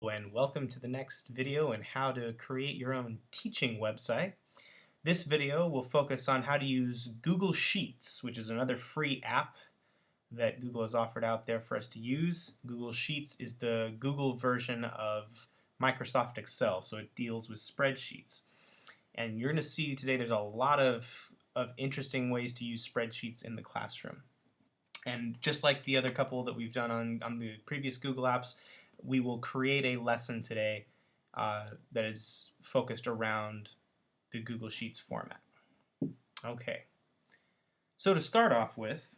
And welcome to the next video on how to create your own teaching website. This video will focus on how to use Google Sheets, which is another free app that Google has offered out there for us to use. Google Sheets is the Google version of Microsoft Excel, so it deals with spreadsheets. And you're going to see today there's a lot of interesting ways to use spreadsheets in the classroom. And just like the other couple that we've done on the previous Google apps, we will create a lesson today that is focused around the Google Sheets format. Okay, so to start off with,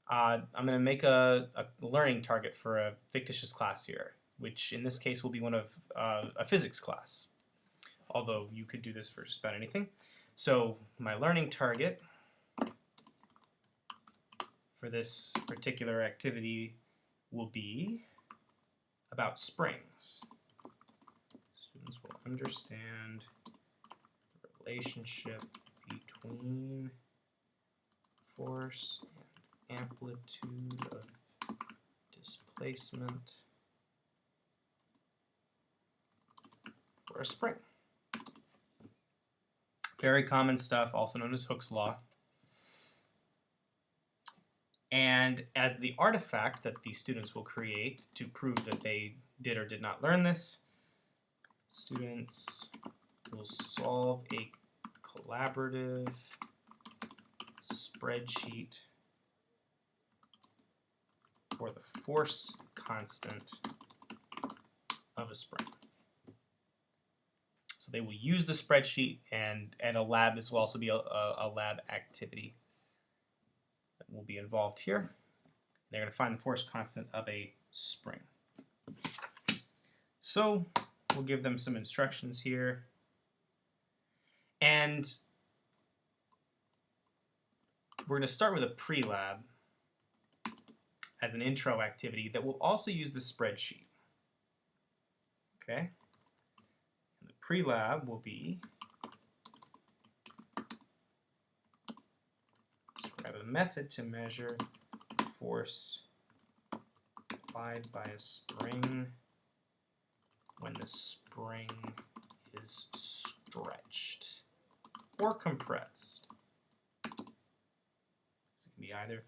I'm going to make a learning target for a fictitious class here, which in this case will be one of a physics class, although you could do this for just about anything. So my learning target for this particular activity will be about springs. Students will understand the relationship between force and amplitude of displacement for a spring. Very common stuff, also known as Hooke's law. And as the artifact that the students will create to prove that they did or did not learn this, students will solve a collaborative spreadsheet for the force constant of a spring. So they will use the spreadsheet, and a lab, this will also be a lab activity will be involved here. They're going to find the force constant of a spring. So we'll give them some instructions here. And we're going to start with a pre-lab as an intro activity that will also use the spreadsheet. Okay? And the pre-lab will be a method to measure force applied by a spring when the spring is stretched or compressed. So it can be either.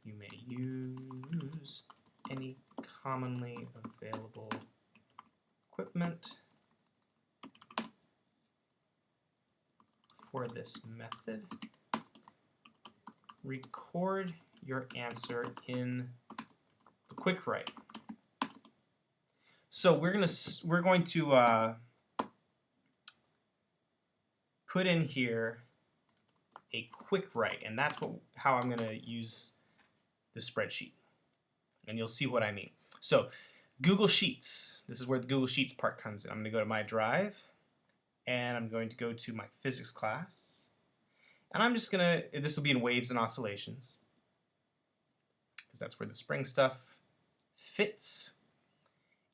You may use any commonly available equipment for this method. Record your answer in the quick write. So we're going to put in here a quick write, and that's how I'm going to use the spreadsheet. And you'll see what I mean. So Google Sheets, this is where the Google Sheets part comes in. I'm going to go to my drive, and I'm going to go to my physics class. And I'm just going to, this will be in waves and oscillations, because that's where the spring stuff fits.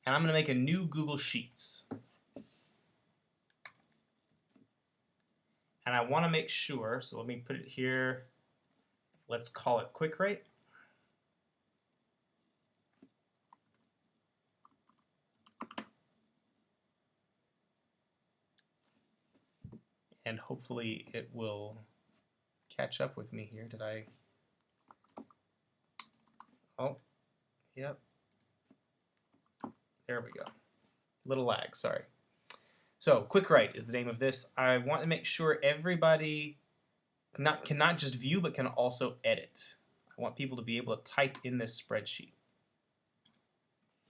And I'm going to make a new Google Sheets. And I want to make sure, so let me put it here, let's call it quick write. And hopefully it will catch up with me here. Did I? Oh, yep. There we go. Little lag, sorry. So, quick write is the name of this. I want to make sure everybody cannot just view, but can also edit. I want people to be able to type in this spreadsheet.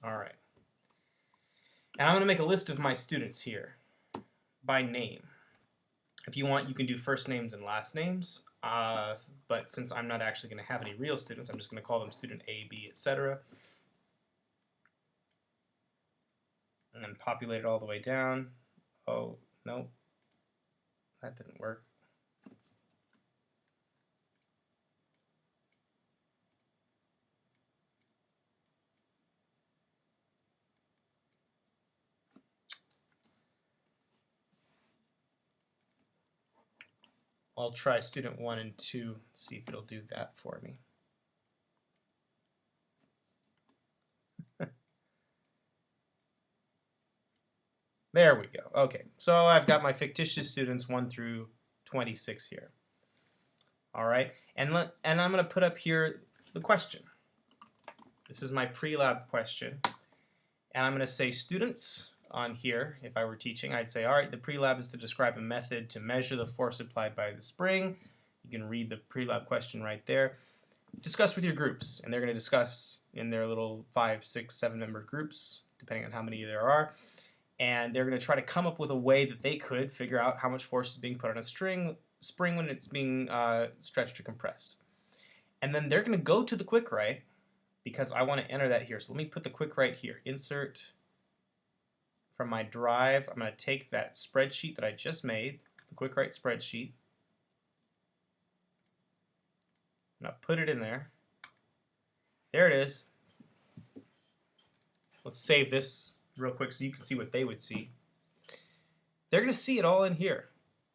All right. And I'm going to make a list of my students here by name. If you want, you can do first names and last names, but since I'm not actually going to have any real students, I'm just going to call them student A, B, etc. And then populate it all the way down. Oh, no, that didn't work. I'll try student 1 and 2, see if it'll do that for me. There we go. Okay, so I've got my fictitious students 1 through 26 here. All right, and I'm going to put up here the question. This is my pre-lab question, and I'm going to say students on here. If I were teaching, I'd say, all right, the pre-lab is to describe a method to measure the force applied by the spring. You can read the pre-lab question right there. Discuss with your groups, and they're going to discuss in their little 5, 6, 7 member groups, depending on how many there are, and they're going to try to come up with a way that they could figure out how much force is being put on a spring when it's being stretched or compressed. And then they're going to go to the quick write, because I want to enter that here. So let me put the quick write here. Insert from my drive. I'm going to take that spreadsheet that I just made, the quick write spreadsheet. I'm going to put it in there. There it is. Let's save this real quick so you can see what they would see. They're going to see it all in here.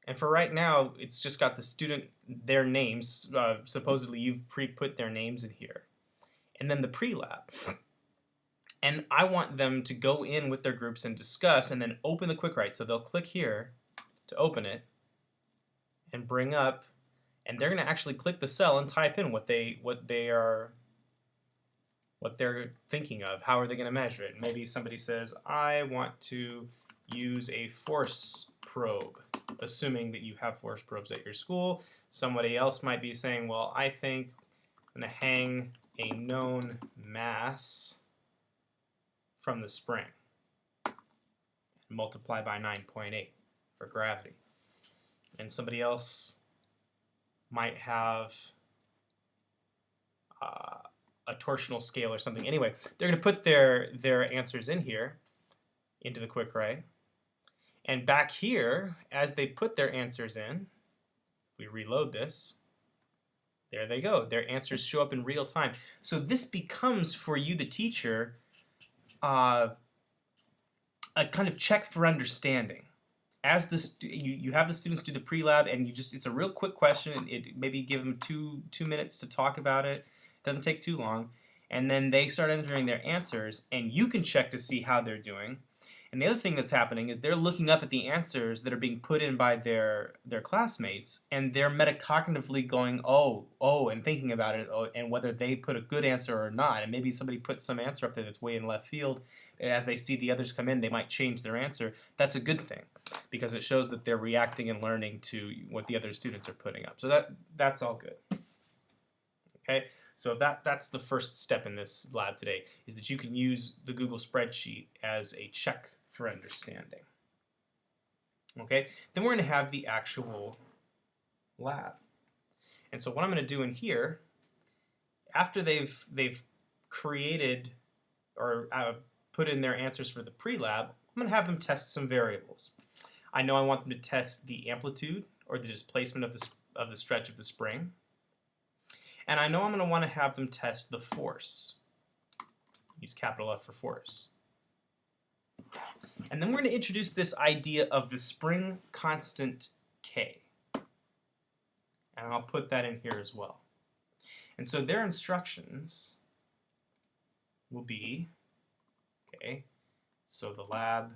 And for right now, it's just got the student, their names. Supposedly you've pre-put their names in here. And then the pre-lab. And I want them to go in with their groups and discuss and then open the quick write. So they'll click here to open it and bring up, and they're going to actually click the cell and type in what they're thinking of. How are they going to measure it? Maybe somebody says, I want to use a force probe, assuming that you have force probes at your school. Somebody else might be saying, well, I think I'm going to hang a known mass from the spring. Multiply by 9.8 for gravity. And somebody else might have a torsional scale or something. Anyway, they're going to put their answers in here into the quick write. And back here, as they put their answers in, we reload this, there they go. Their answers show up in real time. So this becomes, for you, the teacher, a kind of check for understanding. As you have the students do the pre-lab, and it's a real quick question. It maybe give them two minutes to talk about it. It doesn't take too long. And then they start entering their answers, and you can check to see how they're doing. And the other thing that's happening is they're looking up at the answers that are being put in by their classmates, and they're metacognitively going, oh, and thinking about it, and whether they put a good answer or not. And maybe somebody put some answer up there that's way in left field, and as they see the others come in, they might change their answer. That's a good thing, because it shows that they're reacting and learning to what the other students are putting up. So that's all good. Okay, so that's the first step in this lab today, is that you can use the Google spreadsheet as a check for understanding. Okay, then we're going to have the actual lab. And so what I'm going to do in here, after they've created or put in their answers for the pre-lab, I'm going to have them test some variables. I know I want them to test the amplitude or the displacement of the stretch of the spring. And I know I'm going to want to have them test the force. Use capital F for force. And then we're going to introduce this idea of the spring constant K. And I'll put that in here as well. And so their instructions will be, okay, so the lab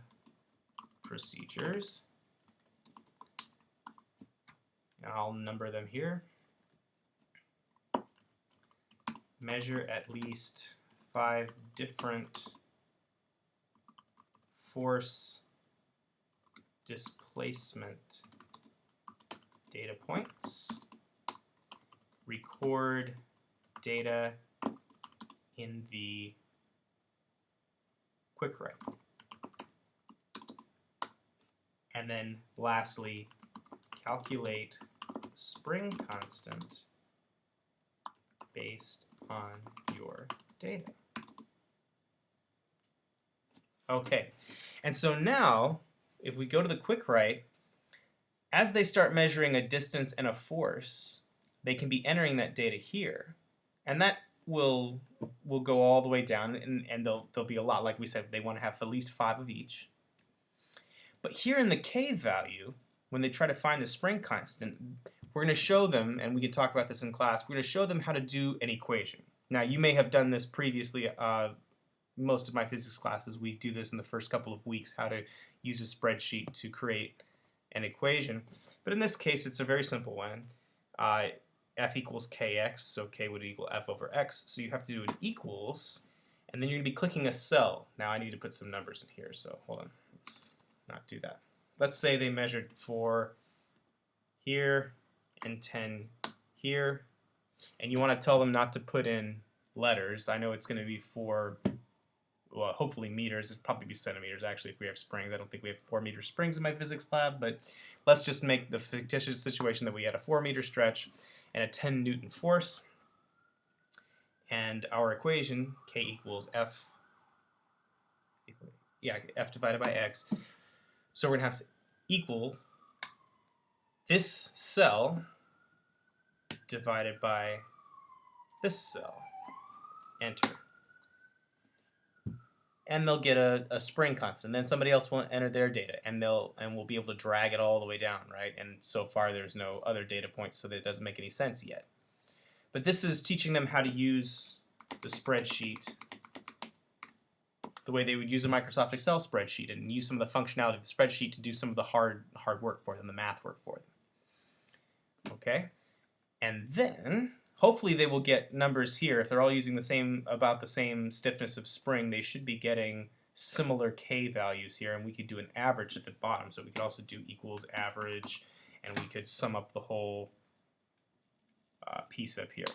procedures, and I'll number them here. Measure at least 5 different force displacement data points. Record data in the quick write. And then lastly, calculate spring constant based on your data. Okay, and so now, if we go to the quick write, as they start measuring a distance and a force, they can be entering that data here, and that will go all the way down, and there'll be a lot. Like we said, they want to have at least 5 of each. But here in the K value, when they try to find the spring constant, we're going to show them, and we can talk about this in class, we're going to show them how to do an equation. Now, you may have done this previously most of my physics classes, we do this in the first couple of weeks, how to use a spreadsheet to create an equation. But in this case, it's a very simple one. F equals kx, so k would equal f over x. So you have to do an equals, and then you're going to be clicking a cell. Now I need to put some numbers in here, so hold on. Let's not do that. Let's say they measured 4 here and 10 here, and you want to tell them not to put in letters. I know it's going to be 4, well, hopefully meters. It'd probably be centimeters actually if we have springs. I don't think we have 4-meter springs in my physics lab, but let's just make the fictitious situation that we had a 4-meter stretch and a 10-Newton force, and our equation k equals f divided by x. So we're going to have to equal this cell divided by this cell. Enter. And they'll get a spring constant. Then somebody else will enter their data, and we'll be able to drag it all the way down, right? And so far there's no other data points, so that it doesn't make any sense yet. But this is teaching them how to use the spreadsheet the way they would use a Microsoft Excel spreadsheet, and use some of the functionality of the spreadsheet to do some of the hard work for them, the math work for them. Okay? And then hopefully they will get numbers here. If they're all using about the same stiffness of spring, they should be getting similar k values here, and we could do an average at the bottom. So we could also do equals average, and we could sum up the whole piece up here.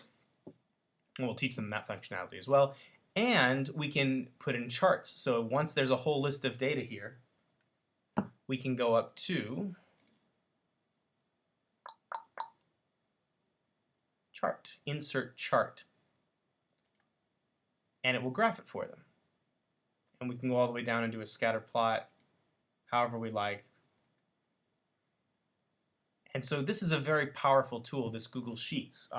And we'll teach them that functionality as well. And we can put in charts. So once there's a whole list of data here, we can go up to chart, insert chart, and it will graph it for them. And we can go all the way down and do a scatter plot, however we like. And so this is a very powerful tool, this Google Sheets.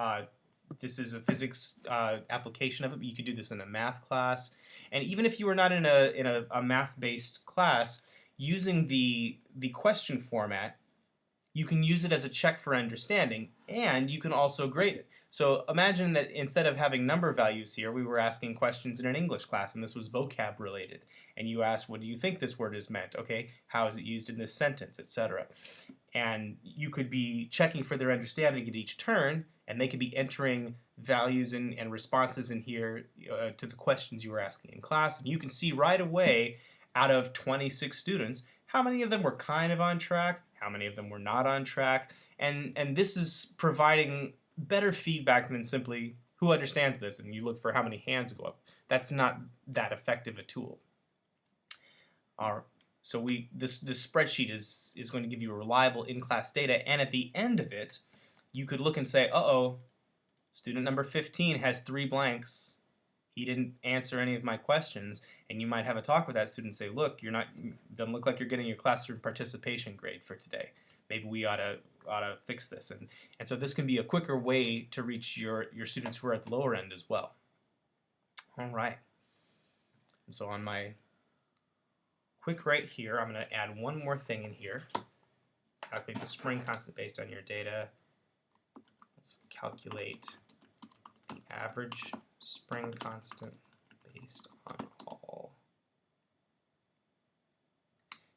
This is a physics application of it, but you could do this in a math class. And even if you were not in a math-based class, using the question format, you can use it as a check for understanding, and you can also grade it. So imagine that instead of having number values here, we were asking questions in an English class, and this was vocab related. And you asked, what do you think this word is meant? Okay, how is it used in this sentence, etc. And you could be checking for their understanding at each turn, and they could be entering values and responses in here to the questions you were asking in class. And you can see right away, out of 26 students, how many of them were kind of on track, how many of them were not on track, and this is providing better feedback than simply who understands this, and you look for how many hands go up. That's not that effective a tool. So this spreadsheet is going to give you reliable in-class data, and at the end of it, you could look and say, uh-oh, student number 15 has 3 blanks. He didn't answer any of my questions, and you might have a talk with that student and say, look, doesn't look like you're getting your classroom participation grade for today. Maybe we ought to fix this. And so this can be a quicker way to reach your students who are at the lower end as well. All right. And so on my quick right here, I'm going to add one more thing in here. Calculate the spring constant based on your data. Let's calculate the average spring constant based on all.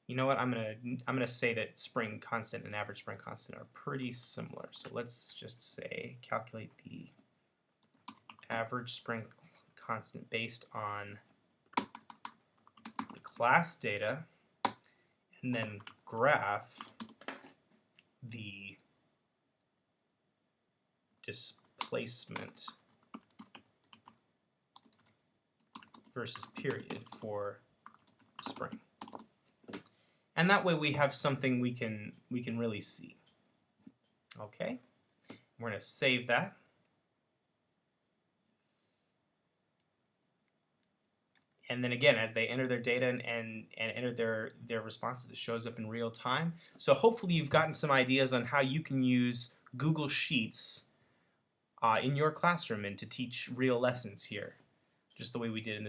You know what? I'm gonna say that spring constant and average spring constant are pretty similar. So let's just say calculate the average spring constant based on the class data, and then graph the displacement versus period for spring. And that way we have something we can really see. Okay? We're going to save that. And then again, as they enter their data and enter their responses, it shows up in real time. So hopefully you've gotten some ideas on how you can use Google Sheets in your classroom and to teach real lessons here, just the way we did in